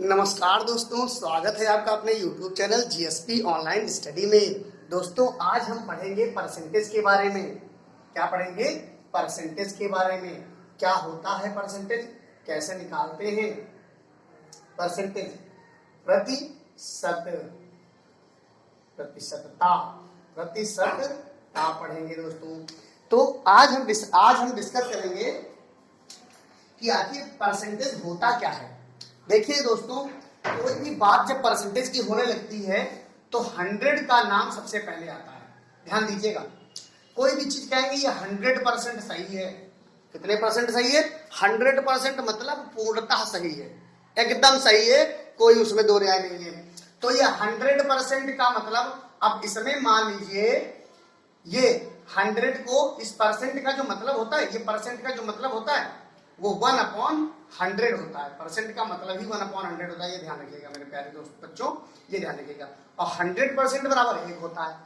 नमस्कार दोस्तों, स्वागत है आपका अपने YouTube channel GSP online study में। दोस्तों आज हम पढ़ेंगे परसेंटेज के बारे में। क्या पढ़ेंगे? परसेंटेज के बारे में। क्या होता है परसेंटेज, कैसे निकालते हैं परसेंटेज, प्रतिशत, प्रतिशतता, प्रतिशतता पढ़ेंगे दोस्तों। तो आज हम डिस्कस करेंगे कि आखिर परसेंटेज होता क्या है। देखिए दोस्तों, कोई भी बात जब परसेंटेज की होने लगती है तो 100 का नाम सबसे पहले आता है। ध्यान दीजिएगा, कोई भी चीज कहेंगे ये 100% सही है। कितने परसेंट सही है? 100% मतलब पूर्णतः सही है, एकदम सही है, कोई उसमें दो राय नहीं है। तो ये 100% का मतलब, अब इसमें मान लीजिए ये 100 को, इस परसेंट का जो मतलब होता है, ये परसेंट का जो मतलब होता है वो 1/100 होता है। परसेंट का मतलब ही 1/100 होता है। ये ध्यान रखिएगा मेरे प्यारे दोस्त बच्चों, ये ध्यान रखिएगा। और 100% बराबर 1 होता है।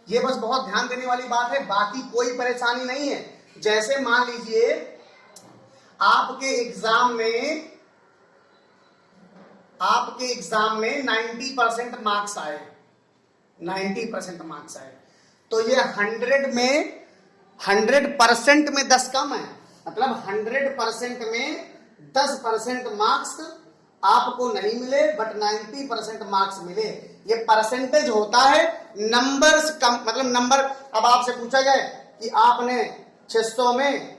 ये बस बहुत ध्यान देने वाली बात है, बाकी कोई परेशानी नहीं है। जैसे मान लीजिए आपके एग्जाम में 90% मार्क्स आए, 90% मार्क्स आए, तो ये 100% में 10 कम है। मतलब 100% में 10% मार्क्स आपको नहीं मिले, बट 90% मार्क्स मिले। ये परसेंटेज होता है। नंबर्स कम, मतलब नंबर, अब आपसे पूछा जाए कि आपने 600 में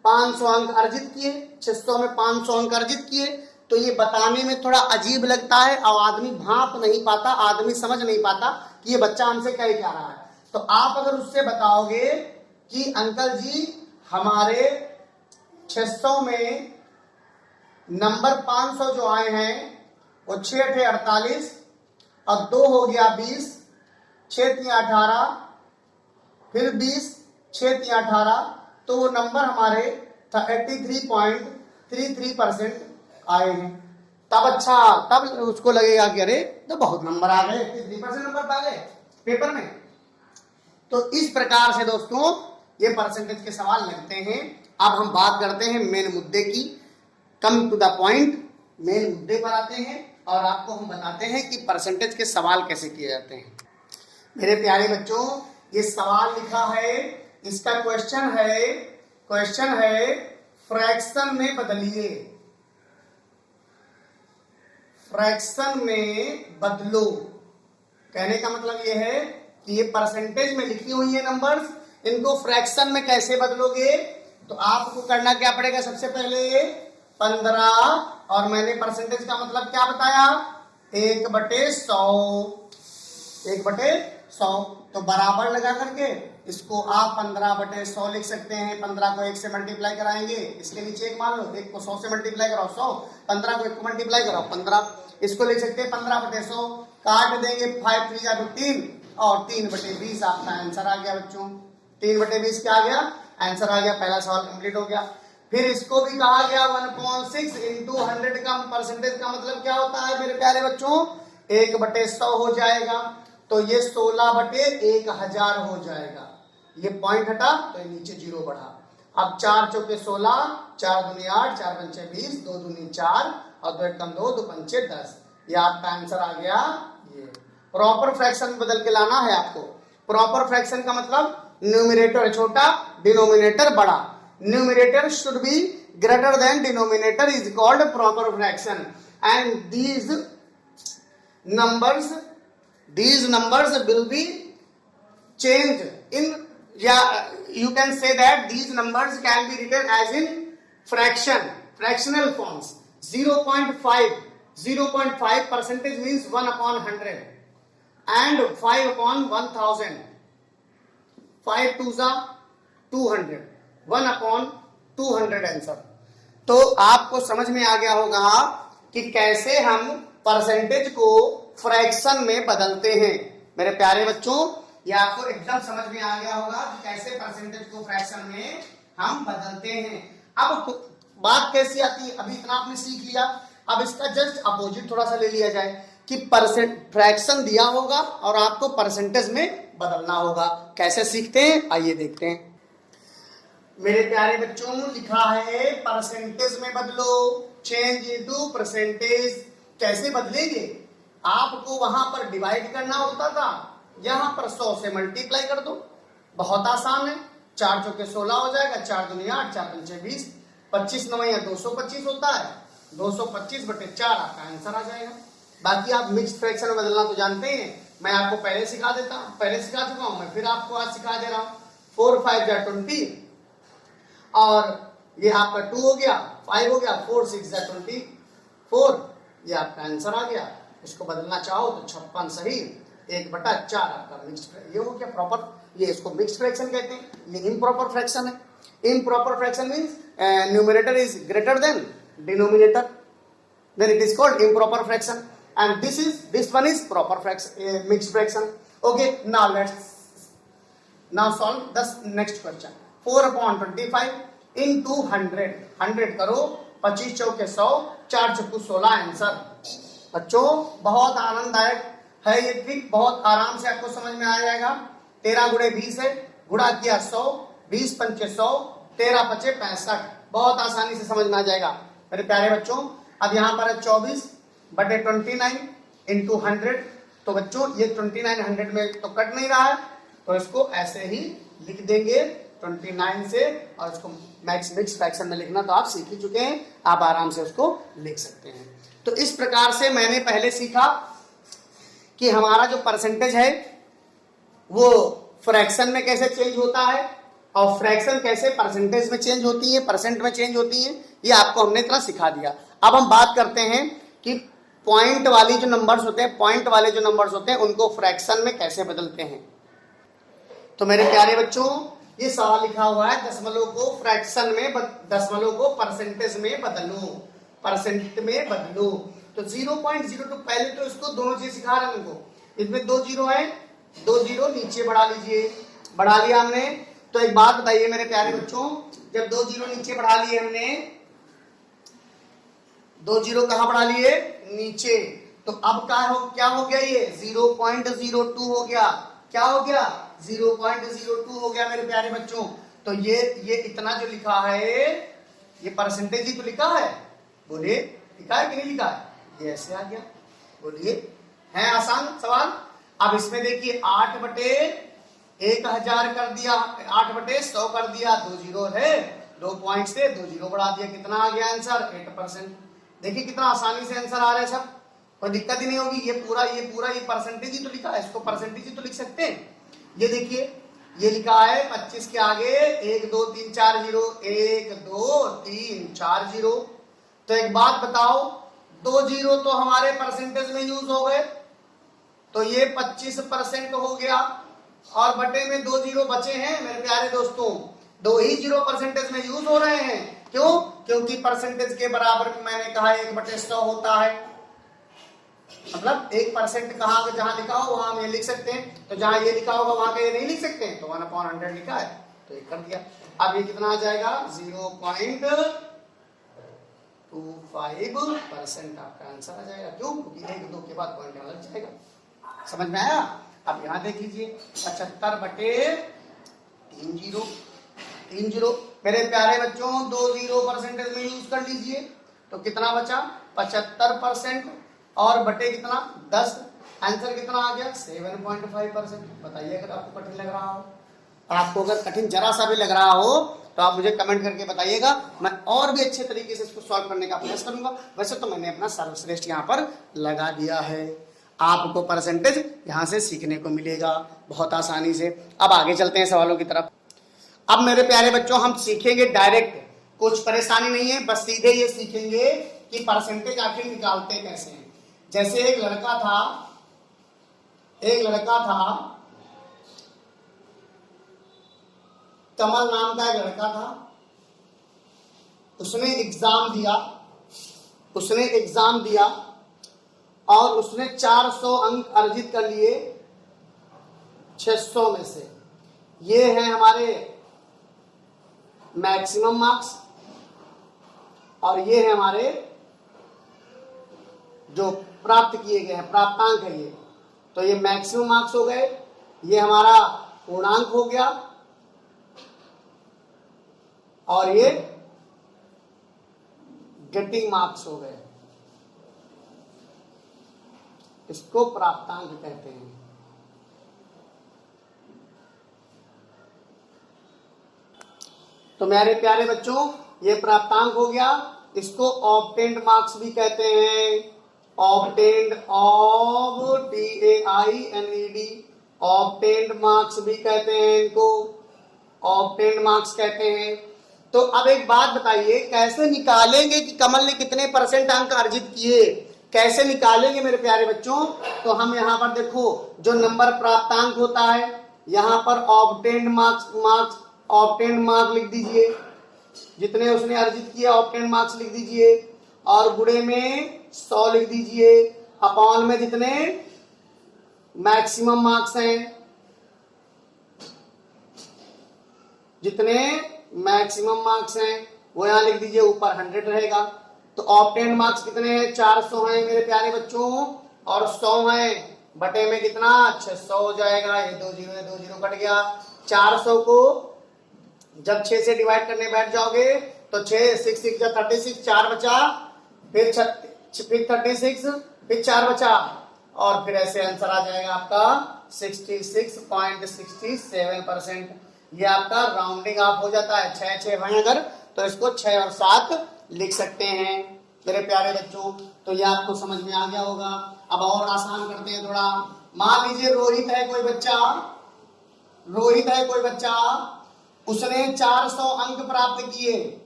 500 अंक अर्जित किए, 600 में 500 अंक अर्जित किए, तो ये बताने में थोड़ा अजीब लगता है और आदमी भांप नहीं पाता, आदमी समझ नहीं पाता कि ये बच्चा हमसे कह क्या रहा है। तो आप अगर उससे बताओगे कि अंकल जी हमारे 600 में नंबर 500 जो आए हैं वो 6 थे 48 और 2 हो गया 20, 6 3 18, फिर 20, 6 3 18, तो वो नंबर हमारे 83.33% आए हैं। तब उसको लगेगा कि अरे तो बहुत नंबर आ गए, 83% नंबर आ गए पेपर में। तो इस प्रकार से दोस्तों ये परसेंटेज के सवाल लगते हैं। अब हम बात करते हैं मेन मुद्दे की, come to the point, main मुद्दे पर आते हैं और आपको हम बताते हैं कि परसेंटेज के सवाल कैसे किए जाते हैं। मेरे प्यारे बच्चों, ये सवाल लिखा है, इसका क्वेश्चन है फ्रैक्शन में बदलिए, फ्रैक्शन में बदलो। कहने का मतलब ये है कि ये परसेंटेज में लिखी हुई है नंबर्स, इनको फ्रैक्शन में कैसे बदलोगे। तो आपको करना क्या पड़ेगा? सबसे पहले 15, और मैंने परसेंटेज का मतलब क्या बताया, 1/100, 1/100। तो बराबर लगा करके इसको आप 15/100 लिख सकते हैं। 15 को 1 से मल्टीप्लाई कराएंगे, इसके नीचे 1 मान लो, 1 को 100 से मल्टीप्लाई कराओ 100, 15 को 1 को मल्टीप्लाई कराओ 15, इसको लिख सकते हैं 15/100। काट देंगे, 5 3 × 3 और 3/20 आपका आंसर आ गया बच्चों। 3/20 क्या आ गया? आंसर आ गया। पहला सवाल कंप्लीट हो गया। फिर इसको भी कहा गया 1/6 × 100 का परसेंटेज का मतलब क्या होता है मेरे प्यारे बच्चों? 1/100 हो जाएगा। तो ये 16/1000 हो जाएगा। ये पॉइंट हटा तो ये नीचे 0 बढ़ा। अब 4 चौके 16, 4 दूनी 8, 4 पंचे 20, 2 दूनी 4 और 2 एकम 2, 2 पंचे 10। ये आपका आंसर आ गया। ये प्रॉपर फ्रैक्शन में बदल के लाना है आपको। प्रॉपर फ्रैक्शन का मतलब न्यूमरेटर छोटा, डिनोमिनेटर बड़ा। Numerator should be greater than denominator is called proper fraction, and these numbers will be changed in, you can say that these numbers can be written as in fractional forms. 0.5 percentage means 1/100 and 5/1000, 5 2s 200, 1/200 answer. तो आपको समझ में आ गया होगा कि कैसे हम percentage को फ्रैक्शन में बदलते हैं। मेरे प्यारे बच्चों, ये आपको एकदम समझ में आ गया होगा कि कैसे परसेंटेज को फ्रैक्शन में हम बदलते हैं। अब बात कैसी आती है, अभी इतना आपने सीख लिया। अब इसका जस्ट अपोजिट थोड़ा सा ले लिया जाए कि फ्रैक्शन दिया होगा और आपको परसेंटेज में बदलना होगा। कैसे सीखते हैं, आइए देखते हैं। मेरे प्यारे बच्चों, लिखा है परसेंटेज में बदलो। चेंज इनटू परसेंटेज कैसे बदलेंगे? आपको वहां पर डिवाइड करना होता था, यहां पर 100 से मल्टीप्लाई कर दो, बहुत आसान है। 4 चौके 16 हो जाएगा, 4 दूनी 8, 4 पंचे 20, 25 नवैया 225 होता है, 225/4 आपका आंसर आ जाएगा। बाकी आप मिक्स फ्रैक्शन में बदलना तो जानते हैं, मैं आपको पहले सिखा चुका हूं, मैं फिर आपको आज सिखा दे रहा हूं। 4 5 जा 20 और ये आपका 2 हो गया, 5 हो गया, 4 6 जा 24, ये आपका आंसर आ गया। इसको बदलना चाहो तो 56 सही, 1/4 आपका मिक्स। ये हो गया प्रॉपर, ये इसको मिक्स फ्रैक्शन कहते हैं, ये इम्प्रॉपर फ्रैक्शन है। Improper fraction means numerator is greater than denominator, then it is called improper fraction, and this one is proper fraction, mixed fraction. Okay, now solve the next question. 4/25 into 100, 100 करो, 25 चौके 100, 4 चौके 16 answer. बच्चों बहुत आनंददायक है ये trick, बहुत आराम से आपको समझ में आ जाएगा। 13 गुणे 20 है, गुणा किया 100, 20 पंचे 100, 13 पचे 65, बहुत आसानी से समझ में आ जाएगा मेरे प्यारे बच्चों। अब यहाँ पर है 24/29 इंटू 100, तो बच्चों ये 29 100 में तो कट नहीं रहा है, तो इसको ऐसे ही लिख देंगे 29 से, और इसको मिक्स फ्रैक्शन में लिखना तो आप सीख ही चुके हैं, आप आराम से उसको लिख सकते हैं। तो इस प्रकार से मैंने पहले सीखा कि हमारा जो परसेंटेज है वो फ्रैक्शन में कैसे चेंज होता है, और फ्रैक्शन कैसे परसेंटेज में चेंज होती है, परसेंट में चेंज होती है, ये आपको हमने इतना सिखा दिया। अब हम बात करते हैं कि पॉइंट वाली जो नंबर्स होते हैं, पॉइंट वाले जो नंबर्स होते हैं उनको फ्रैक्शन में कैसे बदलते हैं। तो मेरे प्यारे बच्चों ये सवाल लिखा हुआ है, दशमलव को फ्रैक्शन में, दशमलव को परसेंटेज में बदलो, परसेंट में बदलो। तो 0.02 पहले तो इसको दोनों चीज सिखा रहे हैं उनको, इसमें 2 जीरो है, 2 जीरो नीचे बढ़ा लीजिए, बढ़ा लिया हमने। तो एक बात बताइए मेरे प्यारे बच्चों, जब 2 जीरो नीचे बढ़ा लिए हमने, 2 जीरो कहां बढ़ा लिए? नीचे। तो अब क्या हो गया? ये 0.02 हो गया। क्या हो गया? 0.02 हो गया मेरे प्यारे बच्चों। तो ये इतना जो लिखा है ये परसेंटेज ही तो लिखा है, बोलिए लिखा है कि नहीं लिखा है? ये ऐसे आ गया, बोलिए है आसान सवाल। अब इसमें देखिए 8/1000 कर दिया, 8/100 कर दिया, 2 जीरो है, 2 पॉइंट से 2 जीरो बढ़ा दिया, कितना आ गया आंसर? 8%। देखिए कितना आसानी से आंसर आ रहा है, सब कोई दिक्कत ही नहीं होगी। ये पूरा ये परसेंटेज ही तो लिखा है, इसको परसेंटेज ही तो लिख सकते हैं। ये देखिए ये लिखा है 25 के आगे 1 2 3 4 जीरो, 1 2 3 4 जीरो। तो एक बात बताओ, 2 जीरो तो हमारे परसेंटेज में यूज हो गए, तो ये 25% हो गया, और बटे में 2 जीरो बचे हैं मेरे प्यारे दोस्तों, 2 ही जीरो परसेंटेज में यूज हो रहे हैं। क्यों? क्योंकि परसेंटेज के बराबर मैंने कहा 1/100 होता है, मतलब 1% कहाँ जहां लिखा हो वहां हम ये लिख सकते हैं, तो जहां ये लिखा होगा वहां का ये नहीं लिख सकते हैं, तो 1/100 लिखा है तो ये कर दिया। अब ये कितना आ जाएगा? 0.25% आपका आंसर आ जाएगा। क्यों? क्योंकि 1 2 के बाद पॉइंट लग जाएगा। समझ में आया? अब यहां देख लीजिए 75/3 जीरो मेरे प्यारे बच्चों, 2 जीरो परसेंटेज में यूज कर लीजिए, तो कितना बचा? 75% और बटे कितना? 10। आंसर कितना आ गया? 7.5%। बताइए अगर आपको कठिन लग रहा हो, आपको अगर कठिन जरा सा भी लग रहा हो तो आप मुझे कमेंट करके बताइएगा, मैं और भी अच्छे तरीके से इसको सॉल्व करने का प्रयास करूंगा। वैसे तो मैंने अपना सर्वश्रेष्ठ यहाँ पर लगा दिया है, आपको परसेंटेज यहाँ से सीखने को मिलेगा बहुत आसानी से। अब आगे चलते हैं सवालों की तरफ। अब मेरे प्यारे बच्चों हम सीखेंगे डायरेक्ट, कुछ परेशानी नहीं है, बस सीधे ये सीखेंगे कि परसेंटेज आखिर निकालते कैसे हैं। जैसे एक लड़का था कमल नाम का एक लड़का था, उसने एग्जाम दिया और उसने 400 अंक अर्जित कर लिए 600 में से। ये है हमारे मैक्सिमम मार्क्स और ये है हमारे जो प्राप्त किए गए हैं, प्राप्तांक है ये। तो ये मैक्सिमम मार्क्स हो गए, ये हमारा पूर्णांक हो गया और ये गेटिंग मार्क्स हो गए, इसको प्राप्तांक कहते हैं। तो मेरे प्यारे बच्चों, ये प्राप्तांक हो गया, इसको ऑब्टेन्ड मार्क्स भी कहते हैं। ऑब्टेन्ड, ऑब TAINED, ऑब्टेन्ड मार्क्स भी कहते हैं इनको, ऑब्टेन्ड मार्क्स कहते हैं। तो अब एक बात बताइए, कैसे निकालेंगे कि कमल ने कितने % अंक अर्जित किए, कैसे निकालेंगे मेरे प्यारे बच्चों? तो हम यहाँ पर देखो, जो नंबर प्राप्तांक होता है, यहाँ पर ऑब्टेन्ड मार्क्स ऑब्टेन्ड मार्क लिख दीजिए, जितने उसने अर्जित किया ऑब्टेन्ड मार्क्स लिख दीजिए, और गुणे में 100 लिख दीजिए, अपॉन में जितने मैक्सिमम मार्क्स हैं, जितने मैक्सिमम मार्क्स हैं वो यहां लिख दीजिए, ऊपर 100 रहेगा। तो ऑब्टेन्ड मार्क्स कितने हैं? 400 हैं मेरे प्यारे बच्चों, और 100 हैं, बटे में कितना 600 हो जाएगा। ये 2 जीरो कट गया। 400 को जब 6 से डिवाइड करने बैठ जाओगे तो 6 6 6 36, 4 बचा, फिर 36, फिर 4 बचा, और फिर ऐसे आंसर आ जाएगा आपका 66.67%। ये आपका राउंडिंग ऑफ हो जाता है। 6 6 हैं अगर, तो इसको 6 और 7 लिख सकते हैं मेरे प्यारे बच्चों। तो ये आपको समझ में आ गया होगा। अब और आसान करते हैं थोड़ा। मान लीजिए रोहित है कोई बच्चा, उसने 400 अंक प्राप्त किए,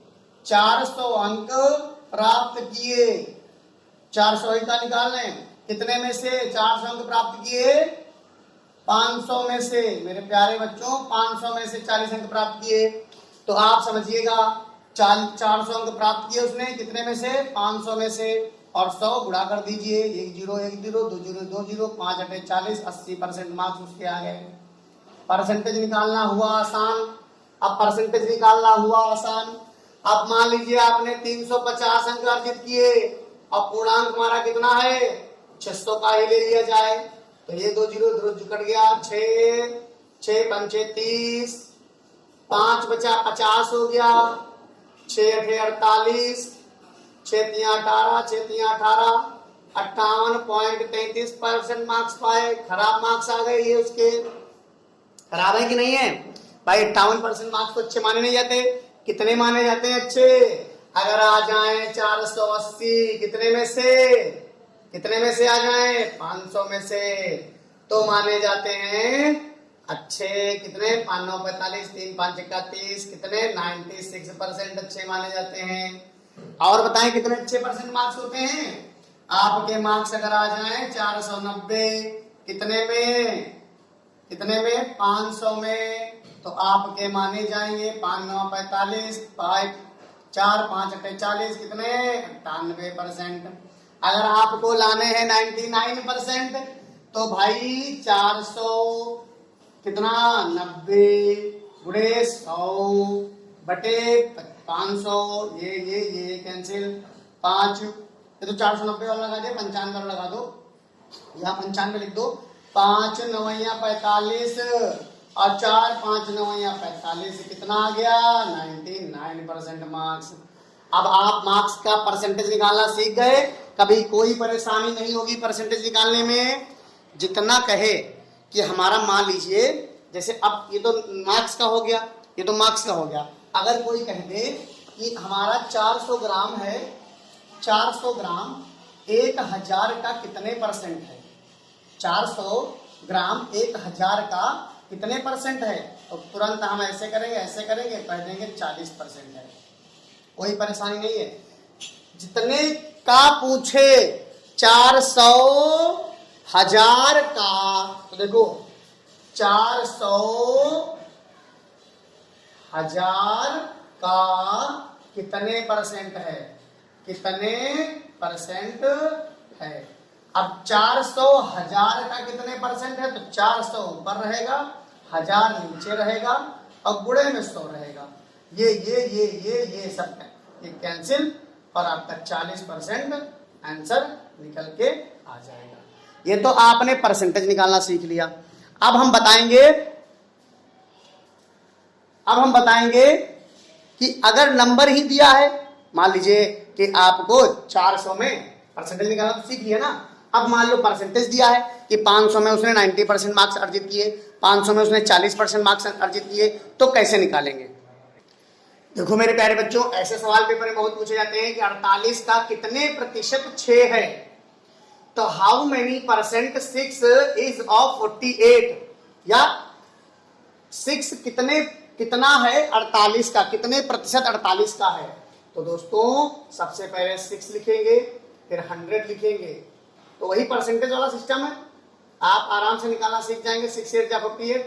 400 अंक प्राप्त किए। 400 का निकाल लें, कितने में से 400 अंक प्राप्त किए? 500 में से मेरे प्यारे बच्चों, 500 में से 40 अंक प्राप्त किए। तो आप समझिएगा 400 अंक प्राप्त किए उसने, कितने में से? 500 में से, और 100 गुणा कर दीजिए, 1 0 1 0 2 0 2 0, 5 8 40, 80% मार्क्स उसके आ गए। परसेंटेज निकालना हुआ आसान। अब परसेंटेज निकालना हुआ आसान। अब मान लीजिए आपने 350 अंक अर्जित किए, अब पूर्णांक हमारा कितना है? 600 का ही ले लिया जाए। तो ये 2 जीरो कट गया, 6 6 पंचे 30, 5 बचा 50 हो गया, 6 8 48, 6 3 18, 6 3 18, 58.33% मार्क्स पाए। खराब मार्क्स आ गए ये उसके। खराब है कि नहीं है भाई? 58% मार्क्स तो अच्छे माने नहीं जाते। कितने माने जाते हैं अच्छे? अगर आ जाए 480, कितने में से आ जाए? 500 में से, तो माने जाते हैं अच्छे। कितने? 5 9 45, 3 5 31, कितने? 96% अच्छे माने जाते हैं। और बताएं कितने अच्छे % मार्क्स होते हैं आपके? मार्क्स अगर आ जाए 490, कितने में? 500 में, तो आपके माने जाएंगे 5 9 45, 4 5 8 40, कितने? 98%। अगर आपको लाने हैं 99%, तो भाई 400 कितना? 90 गुणे 100 बटे 500, ये कैंसिल, 5, ये तो 490 वाला लगा दे, 95 वाला लगा दो, यहाँ 95 लिख दो। 5 9 45 और 4 5 9 45, कितना आ गया? 99% मार्क्स। अब आप मार्क्स का परसेंटेज निकालना सीख गए, कभी कोई परेशानी नहीं होगी परसेंटेज निकालने में। जितना कहे कि हमारा, मान लीजिए जैसे अब ये तो मार्क्स का हो गया, ये तो मार्क्स का हो गया। अगर कोई कह दे कि हमारा 400 ग्राम है, 400 ग्राम 1000 का कितने % है? 400 ग्राम 1000 का कितने % है? तो तुरंत हम ऐसे करेंगे, कह देंगे 40% है। कोई परेशानी नहीं है। जितने का पूछे 400 1000 का, तो देखो 400 1000 का कितने % है? कितने % है? अब 400 1000 का कितने % है? तो 400 ऊपर रहेगा, 1000 नीचे रहेगा, और गुणे में 100 रहेगा। ये सब ये कैंसिल, और आपका 40% आंसर निकल के आ जाएगा। ये तो आपने परसेंटेज निकालना सीख लिया। अब हम बताएंगे कि अगर नंबर ही दिया है, मान लीजिए कि आपको 400 में परसेंटेज निकालना, तो सीख लिया ना। अब मान लो परसेंटेज दिया है कि 500 में उसने 90% मार्क्स अर्जित किए, 500 में उसने 40% मार्क्स अर्जित किए, तो कैसे निकालेंगे? देखो मेरे प्यारे बच्चों, ऐसे सवाल पेपर में बहुत पूछे जाते हैं कि 48 का कितने प्रतिशत 6 है, तो how many percent 6 is of 48, या 6 कितना है 48 का, कितने प्रतिशत 48 का है। तो दोस्तों सबसे पहले 6 लिखेंगे, फिर 100 लिखेंगे, तो वही परसेंटेज वाला सिस्टम है, आप आराम से निकालना सीख जाएंगे। 6 8 48,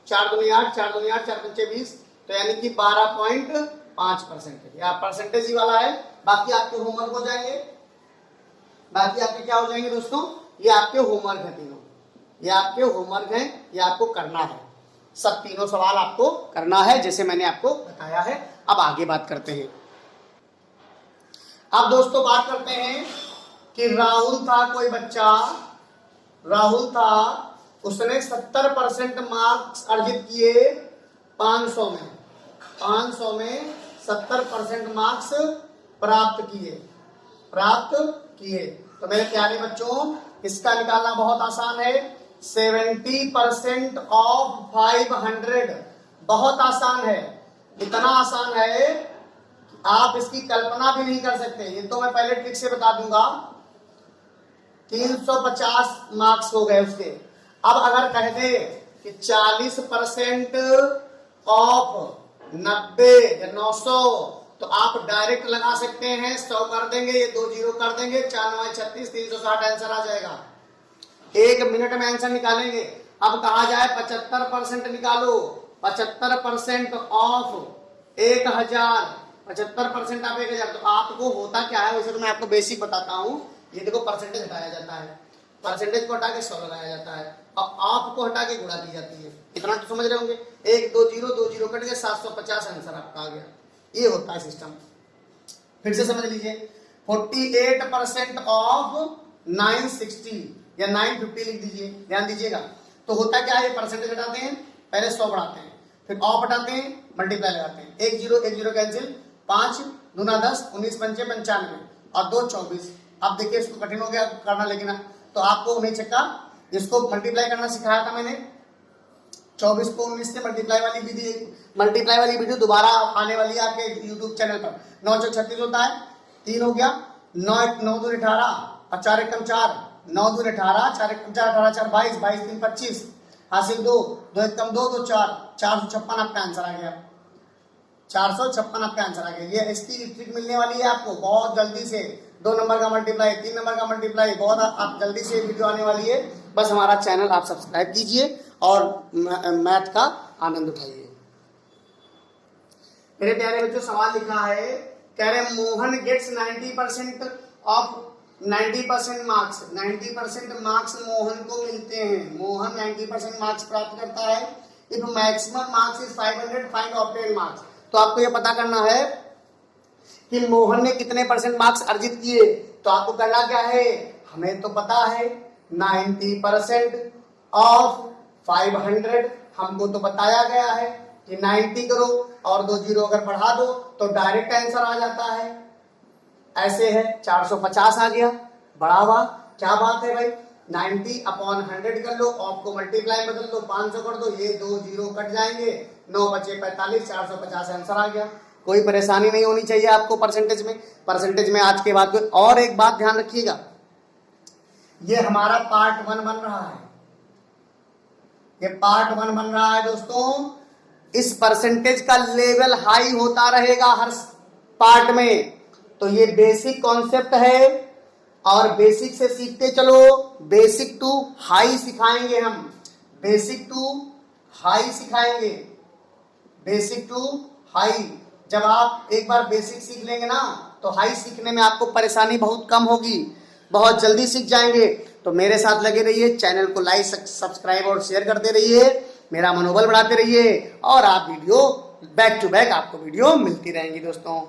4 दूनी 8, 4 दूनी 8, 4 पंचे 20, तो यानी कि 12.5% या परसेंटेज ही वाला है। बाकी आपके होमवर्क हो जाएंगे, बाकी आपके क्या हो जाएंगे दोस्तों, ये आपके होमवर्क है तीनों, ये आपके होमवर्क हैं, ये आपको करना है, सब तीनों सवाल आपको करना है जैसे मैंने आपको बताया है। अब आगे बात करते हैं। अब दोस्तों बात करते हैं कि राहुल था, कोई बच्चा राहुल था, उसने 70% मार्क्स अर्जित किए 500 में, 500 में 70% मार्क्स प्राप्त किए। तो मेरे प्यारे बच्चों इसका निकालना बहुत आसान है। 70% ऑफ 500 बहुत आसान है, इतना आसान है कि आप इसकी कल्पना भी नहीं कर सकते। ये तो मैं पहले ट्रिक से बता दूंगा। 350 मार्क्स हो गए उसके। अब अगर कह दे कि 40% ऑफ 90 या 900, तो आप डायरेक्ट लगा सकते हैं, 100 कर देंगे, ये 2 जीरो कर देंगे, 4 9 36, 360 आंसर आ जाएगा। 1 मिनट में आंसर निकालेंगे। अब कहा जाए 75% निकालो, 75% ऑफ 1000, 75% आप 1000, तो आपको होता क्या है, वैसे तो मैं आपको बेसिक बताता हूं। ये देखो परसेंटेज हटाया जाता है, परसेंटेज को हटा के 100 लगाया जाता है, और आप को हटा के गुणा की जाती है। इतना तो समझ रहे होंगे। 1 2 जीरो कट गए, 750 आंसर आपका आ गया। ये होता है सिस्टम। फिर से समझ लीजिए, 48% ऑफ 960 या 950 लिख दीजिए, ध्यान दीजिएगा। तो होता क्या है, परसेंटेज हटाते हैं, पहले 100 बढ़ाते हैं, फिर ऑफ हटाते हैं, मल्टीप्लाई लगाते हैं, 1 0 कैंसिल, 5 दूना 10, 19 पंचे 95 और 2 24। अब देखिए इसको कठिन हो गया करना, लेकिन तो आपको नहीं चक्का, इसको मल्टीप्लाई करना सिखाया था मैंने। 24 को 19 से मल्टीप्लाई वाली वीडियो दोबारा आने वाली है आपके यूट्यूब चैनल पर। 9 चौक 36 होता है, 3 हो गया, 9 2 18 और 4 1 4, 9 2 18, 4 1 4 18 4 22, 22 3 25, हासिल 2 2 1 2 2 4, 456 आपका आंसर आ गया। 456 आपका आंसर आ गया। ये इसकी ट्रिक मिलने वाली है आपको बहुत जल्दी से। 2 नंबर का मल्टीप्लाई, 3 नंबर का मल्टीप्लाई, बहुत आप जल्दी से वीडियो आने वाली है। बस हमारा चैनल आप सब्सक्राइब कीजिए और मैथ का आनंद उठाइए। मेरे प्यारे बच्चों सवाल लिखा है, कह रहे Mohan gets 90% of 90% marks, 90% marks Mohan को मिलते हैं। मोहन 90% मार्क्स प्राप्त करता है। If maximum marks is 500, find obtain marks. तो आपको यह पता करना है कि मोहन ने कितने परसेंट मार्क्स अर्जित किए। तो आपको करना क्या है, हमें तो पता है 90% ऑफ 500, हमको तो बताया गया है कि 90 करो और 2 जीरो अगर बढ़ा दो तो डायरेक्ट आंसर आ जाता है। ऐसे है 450 आ गया, बड़ा हुआ, क्या बात है भाई। 90 अपॉन 100 कर लो, ऑफ को मल्टीप्लाई बदल दो, 500 कर दो, ये 2 जीरो कट जाएंगे, 9 बचे 45, 450 आंसर आ गया। कोई परेशानी नहीं होनी चाहिए आपको परसेंटेज में। परसेंटेज में आज के बाद कोई और एक बात ध्यान रखिएगा, ये हमारा पार्ट 1 बन रहा है, ये पार्ट 1 बन रहा है दोस्तों। इस परसेंटेज का लेवल हाई होता रहेगा हर पार्ट में। तो ये बेसिक कॉन्सेप्ट है और बेसिक से सीखते चलो। बेसिक टू हाई सिखाएंगे हम, बेसिक टू हाई सिखाएंगे, बेसिक टू हाई। जब आप एक बार बेसिक सीख लेंगे ना, तो हाई सीखने में आपको परेशानी बहुत कम होगी, बहुत जल्दी सीख जाएंगे। तो मेरे साथ लगे रहिए, चैनल को लाइक सब्सक्राइब और शेयर करते रहिए, मेरा मनोबल बढ़ाते रहिए, और आप वीडियो बैक टू बैक आपको वीडियो मिलती रहेंगी दोस्तों।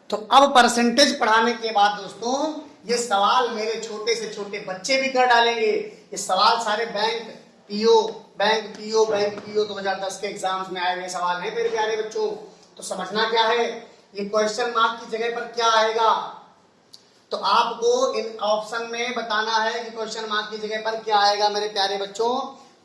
तो अब परसेंटेज पढ़ाने के बाद दोस्तों ये सवाल मेरे छोटे से छोटे बच्चे भी कर डालेंगे। ये सवाल सारे बैंक पीओ 2010 के एग्जाम्स में आए हुए सवाल हैं मेरे प्यारे बच्चों। तो समझना क्या है, ये क्वेश्चन मार्क की जगह पर क्या आएगा, तो आपको इन ऑप्शन में बताना है कि क्वेश्चन मार्क की जगह पर क्या आएगा मेरे प्यारे बच्चों।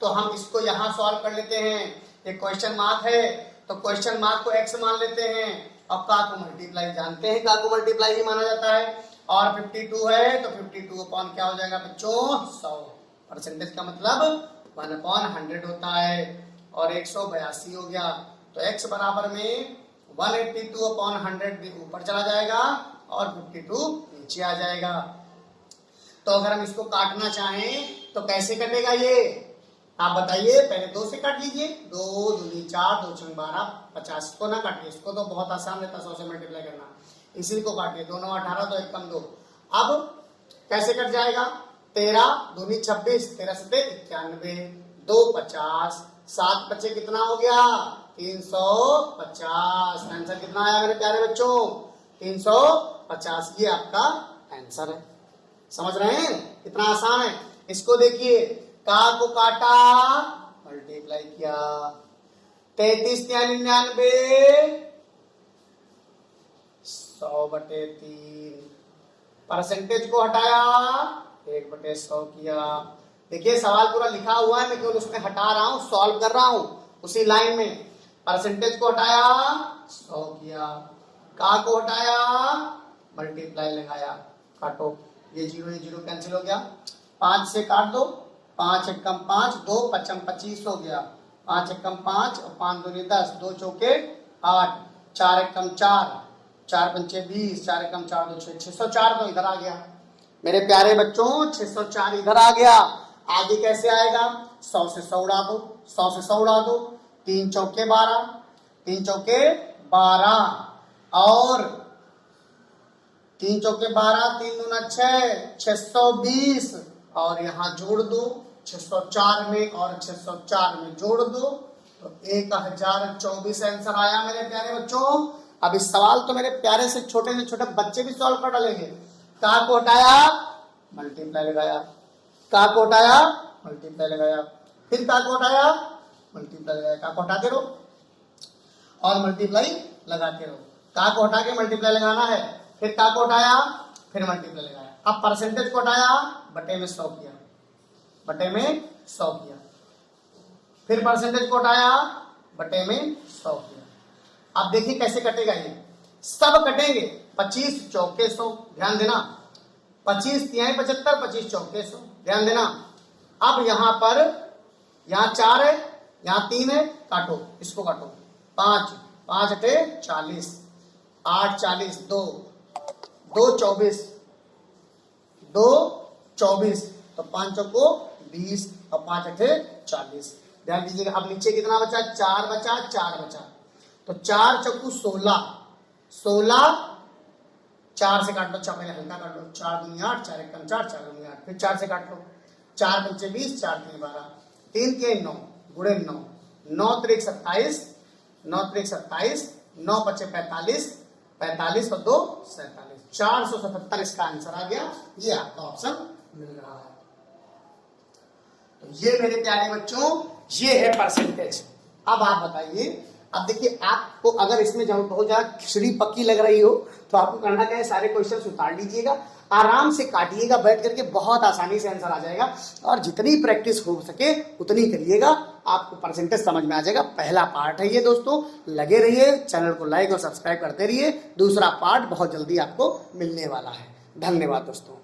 तो हम इसको यहाँ सॉल्व कर लेते हैं। एक क्वेश्चन मार्क है तो क्वेश्चन मार्क को x मान लेते हैं और का को मल्टीप्लाई, जानते हैं का को मल्टीप्लाई ही माना जाता है। और 52 है तो 52 अपॉन क्या हो जाएगा बच्चों 100। परसेंटेज का मतलब 1/100 होता है और 182 हो गया। तो x बराबर में 182 अपॉन 100 ऊपर चला जाएगा और 52 नीचे आ जाएगा। तो अगर हम इसको काटना चाहें तो कैसे कटेगा ये आप बताइए। पहले 2 से काट लीजिए, 2 दूनी 4, 2 छंग 12, 50 को ना काटिए, इसको तो बहुत आसान रहता 100 से मल्टीप्लाई करना। इसी को काटिए, 2 9 18, 2 1 कम 2। अब कैसे कट जाएगा 13 दूनी 26, 13 से 91, 2 50, 7 बचे कितना हो गया 350। आंसर कितना आया मेरे प्यारे बच्चों 350। ये आपका आंसर है। समझ रहे हैं कितना आसान है। इसको देखिए, का को काटा मल्टीप्लाई किया, 33 99 100/3। परसेंटेज को हटाया 1/100 किया। देखिए सवाल पूरा लिखा हुआ है, मैं केवल उसमें हटा रहा हूं, सॉल्व कर रहा हूं उसी लाइन में। परसेंटेज को हटाया 100 किया, का को हटाया मल्टीप्लाई लगाया, काटो। ये 0 कैंसिल हो गया, 5 से काट दो, 5 एकम 5, 2 पचम 25 हो गया, 5 एकम 5 और 5 दूनी 10, 2 चौके 8, 4 एकम 4, 4 पंचे 20, 4 एकम 4 2 6, 604 तो इधर आ गया मेरे प्यारे बच्चों, 604 इधर आ गया। आगे कैसे आएगा 100 से 100 उड़ा दो, 100 से 100 उड़ा दो, 3 चौके 12, 3 चौके 12 और 3 चौके 12, 3 दूना 6, 620 और यहाँ जोड़ दो 604 में और 604 में जोड़ दो तो 1024 आंसर आया मेरे प्यारे बच्चों। अब इस सवाल तो मेरे प्यारे से छोटे बच्चे भी सॉल्व कर डालेंगे। का को हटाया मल्टीप्लाई लगाया, का को हटाया मल्टीप्लाई लगाया, फिर का को हटाया मल्टीप्लाई लगाया, का को हटाते रहो और मल्टीप्लाई लगाते रहो। का को हटा के मल्टीप्लाई लगाना है, फिर का को हटाया फिर मल्टीप्लाई लगाया। अब परसेंटेज को हटाया बटे में 100 किया, बटे में 100 किया, फिर परसेंटेज को हटाया बटे में 100 किया। अब देखिए कैसे कटेगा, ये सब कटेंगे 25 चौके 100, ध्यान देना, 25 तिहाई 75, 25 चौके 100, ध्यान देना। अब यहां पर यहाँ 4 है, यहाँ 3 है, काटो, इसको काटो, 5 5 अठे 40, 8 40, 2 2 24, 2 24 तो 5 चौको 20 और 5 अठे 40। ध्यान दीजिएगा। अब नीचे कितना बचा 4 बचा, 4 बचा तो 4 चौको 16, 16 4 से काट लो, पहले हल्का काट लो, 4 दूनी 8, 4 एकम 4, 4 दूनी 8, फिर 4 से काट लो, 4 पंचे 20, 4 तीन 12, 3 के 9 गुणे 9, 9 त्रिक 27, 9 त्रिक 27, 9 पचे 45, 45 और 2 47, 477 इसका आंसर आ गया। ये आपका ऑप्शन मिल रहा है। तो ये मेरे प्यारे बच्चों ये है परसेंटेज। अब आप बताइए, अब देखिए आपको अगर इसमें जो बहुत ज्यादा खिचड़ी पक्की लग रही हो तो आपको करना क्या है, सारे क्वेश्चन उतार लीजिएगा, आराम से काटिएगा बैठ करके, बहुत आसानी से आंसर आ जाएगा। और जितनी प्रैक्टिस हो सके उतनी करिएगा, आपको परसेंटेज समझ में आ जाएगा। पहला पार्ट है ये दोस्तों, लगे रहिए, चैनल को लाइक और सब्सक्राइब करते रहिए। दूसरा पार्ट बहुत जल्दी आपको मिलने वाला है। धन्यवाद दोस्तों।